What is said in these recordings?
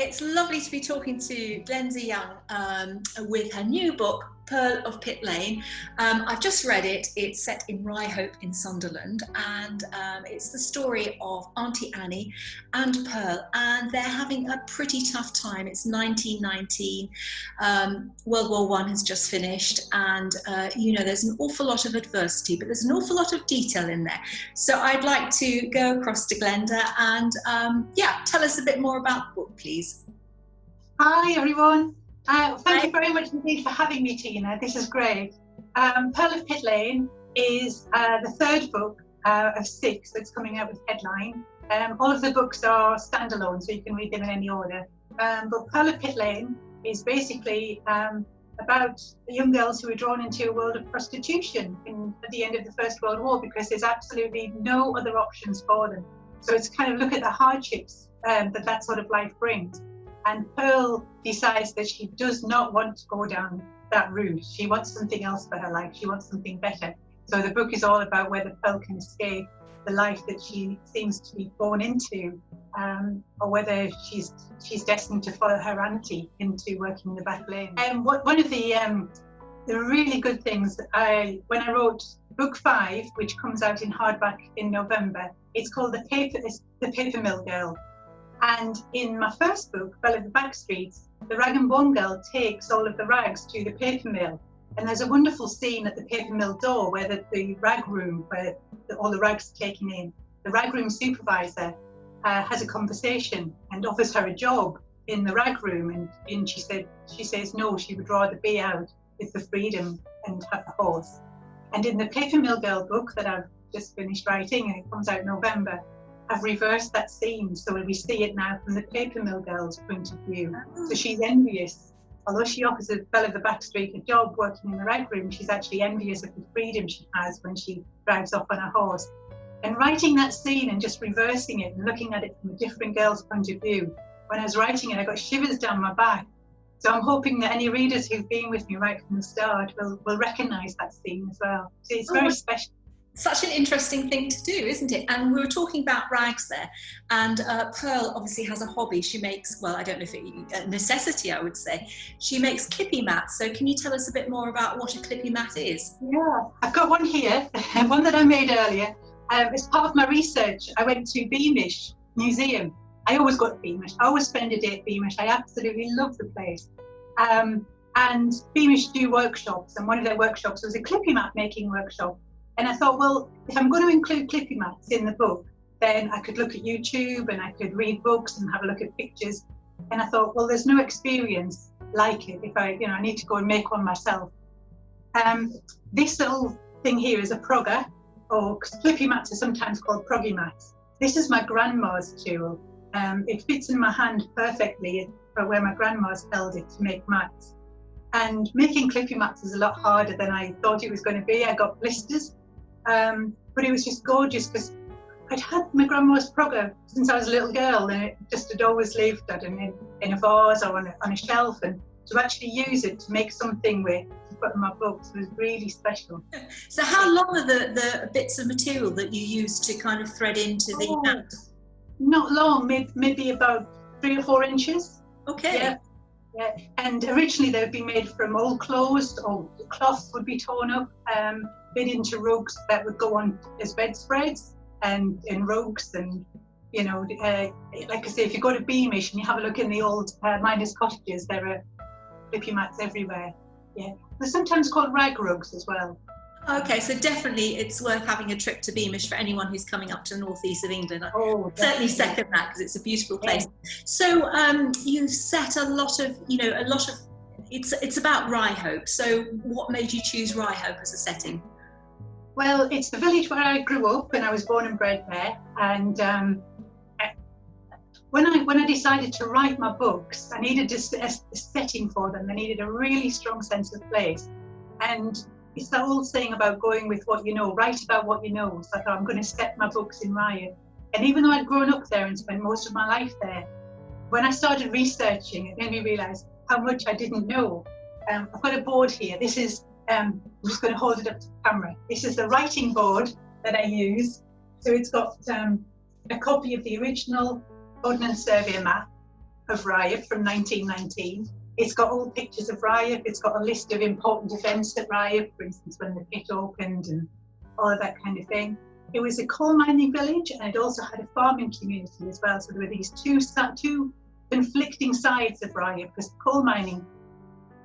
It's lovely to be talking to Glenda Young with her new book, Pearl of Pit Lane. I've just read it. It's set in RYHOPE in Sunderland, and it's the story of Auntie Annie and Pearl, and they're having a pretty tough time. It's 1919. World War I has just finished, and there's an awful lot of adversity, but there's an awful lot of detail in there. So I'd like to go across to Glenda and tell us a bit more about the book, please. Hi everyone. Thank you very much indeed for having me, Tina. This is great. Pearl of Pit Lane is the third book of 6 that's coming out with Headline. All of the books are standalone, so you can read them in any order. But Pearl of Pit Lane is basically about young girls who are drawn into a world of prostitution at the end of the First World War, because there's absolutely no other options for them. So it's kind of look at the hardships that sort of life brings. And Pearl decides that she does not want to go down that route. She wants something else for her life. She wants something better. So the book is all about whether Pearl can escape the life that she seems to be born into, or whether she's destined to follow her auntie into working in the back lane. And one of the really good things when I wrote book 5, which comes out in hardback in November, it's called The Paper Mill Girl. And in my first book, Belle of the Backstreets, the rag and bone girl takes all of the rags to the paper mill. And there's a wonderful scene at the paper mill door where the rag room, where all the rags are taken in, the rag room supervisor has a conversation and offers her a job in the rag room. And she says no, she would rather be out with the freedom and have a horse. And in the Paper Mill Girl book that I've just finished writing, and it comes out in November, I've reversed that scene, so we see it now from the paper mill girl's point of view. So she's envious. Although she offers a Belle of the Backstreet a job working in the rag room, she's actually envious of the freedom she has when she drives off on a horse. And writing that scene and just reversing it and looking at it from a different girl's point of view, when I was writing it, I got shivers down my back. So I'm hoping that any readers who've been with me right from the start will recognise that scene as well. So it's very special. Such an interesting thing to do, isn't it? And we were talking about rags there, and Pearl obviously has a hobby. She makes, well, I don't know if it's a necessity, I would say. She makes clippy mats. So can you tell us a bit more about what a clippy mat is? Yeah, I've got one here, one that I made earlier. As part of my research, I went to Beamish Museum. I always go to Beamish. I always spend a day at Beamish. I absolutely love the place. And Beamish do workshops, and one of their workshops was a clippy mat making workshop. And I thought, well, if I'm going to include clippy mats in the book, then I could look at YouTube and I could read books and have a look at pictures. And I thought, well, there's no experience like it if I need to go and make one myself. This little thing here is a progger, or clippy mats are sometimes called proggy mats. This is my grandma's tool. It fits in my hand perfectly for where my grandma's held it to make mats. And making clippy mats is a lot harder than I thought it was going to be. I got blisters. But it was just gorgeous because I'd had my grandma's progger since I was a little girl, and it just had always lived in a vase or on a shelf, and to actually use it to make something with to put in my books was really special. So how long are the bits of material that you use to kind of thread into the mat? Not long, maybe about 3 or 4 inches. Okay. Yeah. And originally they would be made from old clothes, or the cloths would be torn up, made into rugs that would go on as bedspreads and in rugs. And like I say, if you go to Beamish and you have a look in the old miners' cottages, there are clippy mats everywhere. Yeah, they're sometimes called rag rugs as well. Okay, so definitely it's worth having a trip to Beamish for anyone who's coming up to the northeast of England. I certainly second that, because it's a beautiful place. Yeah. So you've set a lot of, it's about RYHOPE. So what made you choose RYHOPE as a setting? Well, it's the village where I grew up, and I was born and bred there. And when I decided to write my books, I needed a setting for them. I needed a really strong sense of place. And it's that old saying about going with what you know, write about what you know. So I thought, I'm going to set my books in Ryan. And even though I'd grown up there and spent most of my life there, when I started researching, it made me realise how much I didn't know. I've got a board here. This is, I'm just going to hold it up to the camera. This is the writing board that I use. So it's got a copy of the original Ordnance Survey map, of RYHOPE from 1919. It's got all pictures of RYHOPE. It's got a list of important events at RYHOPE, for instance, when the pit opened and all of that kind of thing. It was a coal mining village, and it also had a farming community as well. So there were these two conflicting sides of RYHOPE, because the coal mining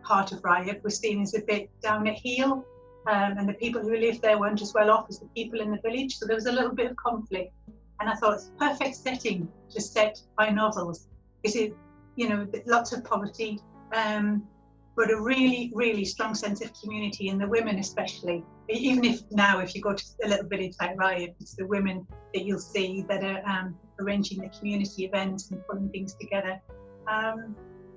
part of RYHOPE was seen as a bit down at heel, and the people who lived there weren't as well off as the people in the village. So there was a little bit of conflict, and I thought it's a perfect setting to set by novels. Is it, you know, lots of poverty, but a really, really strong sense of community, and the women especially. Even if now, if you go to a little village like RYHOPE, it's the women that you'll see that are arranging the community events and putting things together.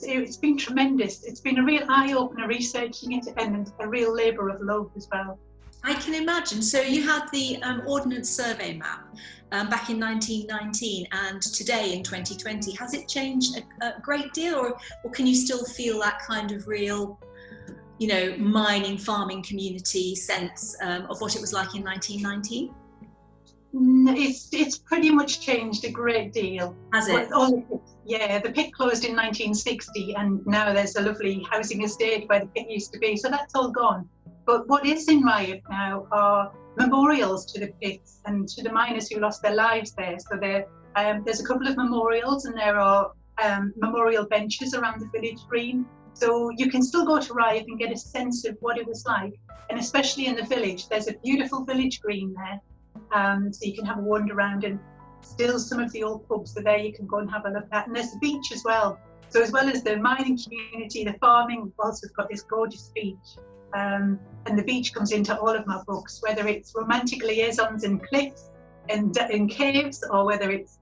It's been tremendous. It's been a real eye-opener researching it, and a real labour of love as well. I can imagine. So you had the Ordnance Survey map back in 1919, and today in 2020. Has it changed a great deal, or can you still feel that kind of real, you know, mining, farming community sense of what it was like in 1919? It's pretty much changed a great deal. Has it? Yeah, the pit closed in 1960, and now there's a lovely housing estate where the pit used to be, so that's all gone. But what is in RYHOPE now are memorials to the pits and to the miners who lost their lives there. So there's a couple of memorials, and there are memorial benches around the village green. So you can still go to RYHOPE and get a sense of what it was like. And especially in the village, there's a beautiful village green there. So you can have a wander around, and still some of the old pubs are there you can go and have a look at. And there's a beach as well. So as well as the mining community, the farming, we've also got this gorgeous beach. And the beach comes into all of my books, whether it's romantic liaisons in cliffs and in caves, or whether it's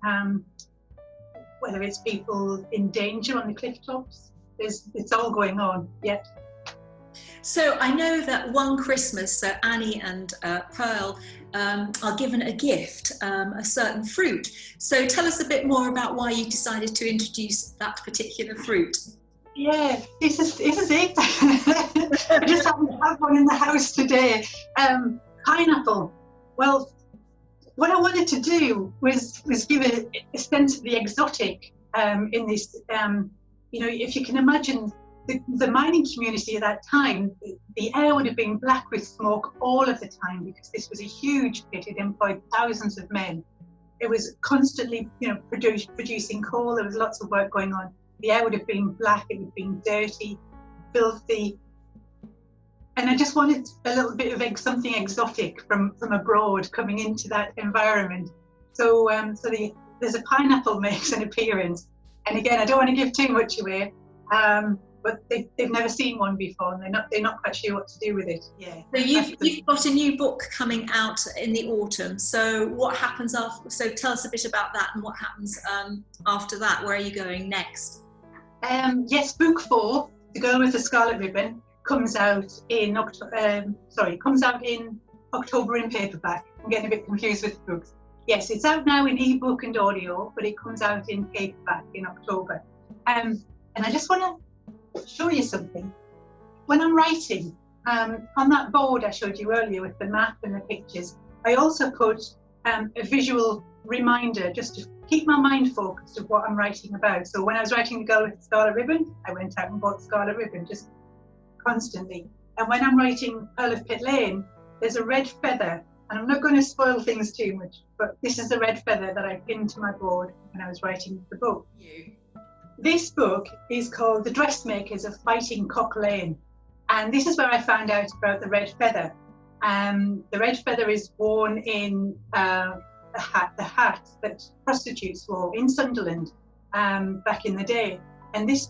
people in danger on the cliff tops. It's all going on, yeah. So I know that one Christmas, so Annie and Pearl are given a gift, a certain fruit. So tell us a bit more about why you decided to introduce that particular fruit. Yeah, this is it. I just happen to have one in the house today. Pineapple. Well, what I wanted to do was give a sense of the exotic in this. You know, if you can imagine the mining community at that time, the air would have been black with smoke all of the time, because this was a huge pit. It employed thousands of men. It was constantly, you know, producing coal. There was lots of work going on. The air would have been black, it would have been dirty, filthy. And I just wanted a little bit of something exotic from abroad coming into that environment. So there's a pineapple makes an appearance. And again, I don't want to give too much away, but they've never seen one before, and they're not quite sure what to do with it. Yeah. So you've got a new book coming out in the autumn. So what happens after? So tell us a bit about that, and what happens after that. Where are you going next? Yes, book 4, The Girl with the Scarlet Ribbon, comes out in October in paperback. I'm getting a bit confused with the books. Yes, it's out now in ebook and audio, but it comes out in paperback in October. And I just want to show you something. When I'm writing, on that board I showed you earlier with the map and the pictures, I also put a visual reminder just to keep my mind focused of what I'm writing about. So when I was writing The Girl with the Scarlet Ribbon, I went out and bought the Scarlet Ribbon just constantly. And when I'm writing Pearl of Pit Lane, there's a red feather, and I'm not going to spoil things too much, but this is the red feather that I pinned to my board when I was writing the book. This book is called The Dressmakers of Fighting Cock Lane, and this is where I found out about the red feather. The red feather is worn in the hat that prostitutes wore in Sunderland back in the day. And this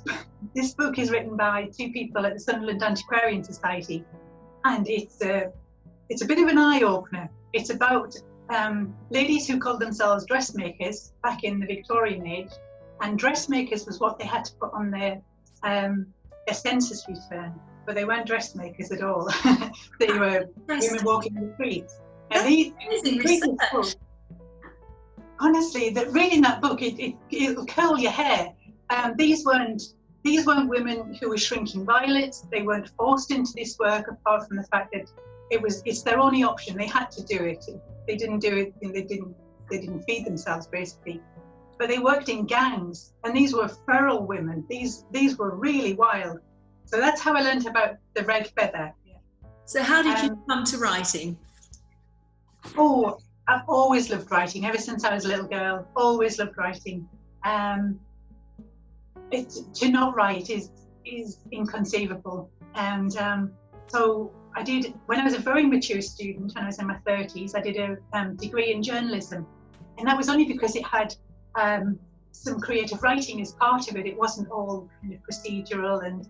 book is written by 2 people at the Sunderland Antiquarian Society, and it's a bit of an eye-opener. It's about ladies who called themselves dressmakers back in the Victorian age, and dressmakers was what they had to put on their census return, but they weren't dressmakers at all. They were women walking the streets. Now, honestly, reading that book, it'll curl your hair. These weren't women who were shrinking violets. They weren't forced into this work, apart from the fact that it's their only option. They had to do it. If they didn't do it, they didn't feed themselves, basically. but they worked in gangs, and these were feral women. These were really wild. So that's how I learned about the red feather. So how did you come to writing? Oh, I've always loved writing ever since I was a little girl. Always loved writing. To not write is inconceivable. And so I did, when I was a very mature student, when I was in my 30s, I did a degree in journalism. And that was only because it had some creative writing as part of it. It wasn't all kind of procedural and,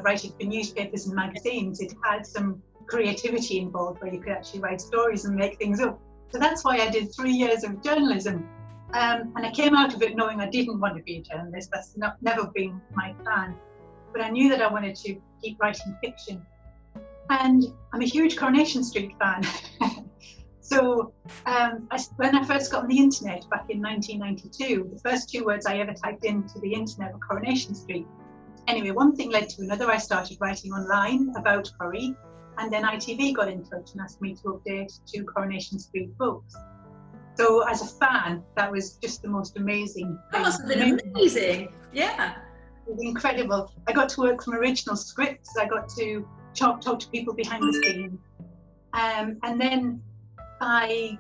writing for newspapers and magazines. It had some creativity involved where you could actually write stories and make things up. So that's why I did 3 years of journalism. And I came out of it knowing I didn't want to be a journalist. That's never been my plan. But I knew that I wanted to keep writing fiction. And I'm a huge Coronation Street fan. So when I first got on the internet back in 1992, the first 2 words I ever typed into the internet were Coronation Street. Anyway, one thing led to another. I started writing online about Corrie, and then ITV got in touch and asked me to update 2 Coronation Street books. So as a fan, that was just the most amazing thing. That must have been amazing. Yeah. It was incredible. I got to work from original scripts. I got to talk to people behind the scenes. And then I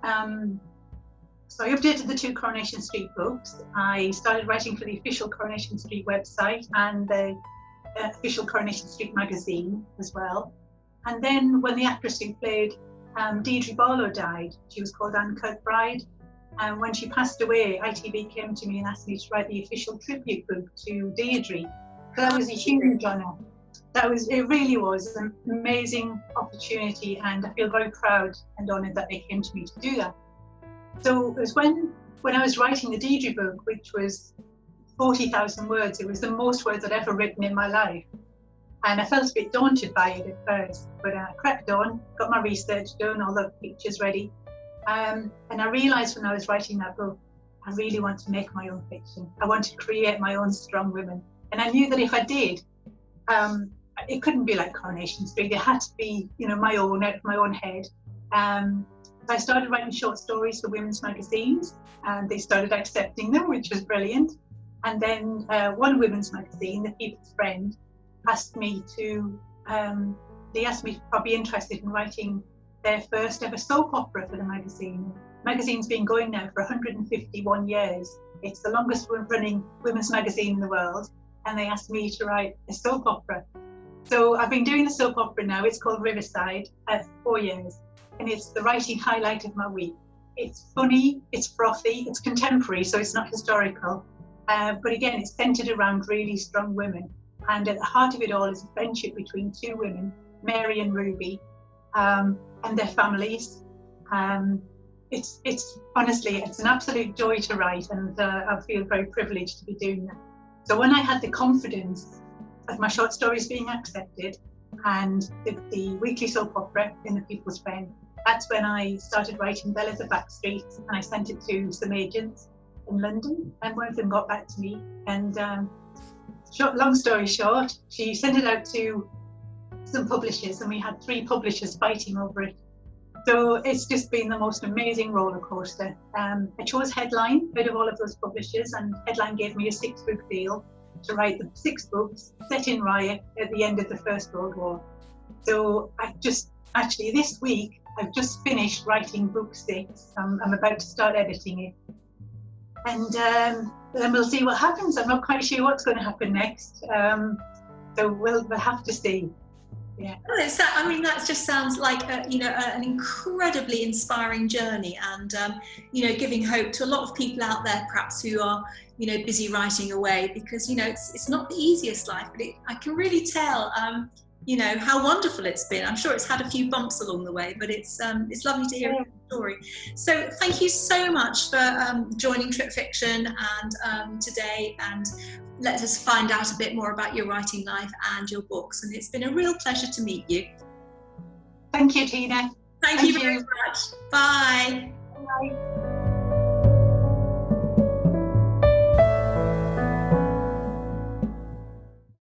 updated the 2 Coronation Street books. I started writing for the official Coronation Street website and the official Coronation Street magazine as well. And then when the actress who played Deirdre Barlow died, she was called Anne Kirkbride. And when she passed away, ITV came to me and asked me to write the official tribute book to Deirdre. So that was a huge honour. It really was an amazing opportunity, and I feel very proud and honoured that they came to me to do that. So it was when I was writing the Deirdre book, which was 40,000 words. It was the most words I'd ever written in my life. And I felt a bit daunted by it at first, but I cracked on, got my research done, all the pictures ready. And I realised when I was writing that book, I really want to make my own fiction. I want to create my own strong women. And I knew that if I did, it couldn't be like Coronation Street. It had to be, my own, out of my own head. So I started writing short stories for women's magazines, and they started accepting them, which was brilliant. And then one women's magazine, The People's Friend, asked me if I'd be interested in writing their first ever soap opera for the magazine. The magazine's been going now for 151 years. It's the longest running women's magazine in the world, and they asked me to write a soap opera. So I've been doing the soap opera now. It's called Riverside for 4 years, and it's the writing highlight of my week. It's funny, it's frothy, it's contemporary, so it's not historical. But again, it's centred around really strong women. And at the heart of it all is a friendship between 2 women, Mary and Ruby, and their families. It's honestly, it's an absolute joy to write, and I feel very privileged to be doing that. So when I had the confidence of my short stories being accepted and the weekly soap opera in The People's Friend, that's when I started writing Belle of the Backstreets, and I sent it to some agents in London, and one of them got back to me. And long story short, she sent it out to some publishers, and we had 3 publishers fighting over it. So it's just been the most amazing roller coaster. I chose Headline out of all of those publishers, and Headline gave me a 6-book deal to write the 6 books set in riot at the end of the First World War. So this week, I've just finished writing book 6. I'm about to start editing it. And then we'll see what happens. I'm not quite sure what's going to happen next. So we'll have to see. Yeah. That just sounds like an incredibly inspiring journey, and giving hope to a lot of people out there, perhaps who are busy writing away, because it's not the easiest life, but I can really tell how wonderful it's been. I'm sure it's had a few bumps along the way, but it's lovely to hear your story. So thank you so much for joining TripFiction and today, and let us find out a bit more about your writing life and your books. And it's been a real pleasure to meet you. Thank you, Tina. Thank you very much. Bye. Bye.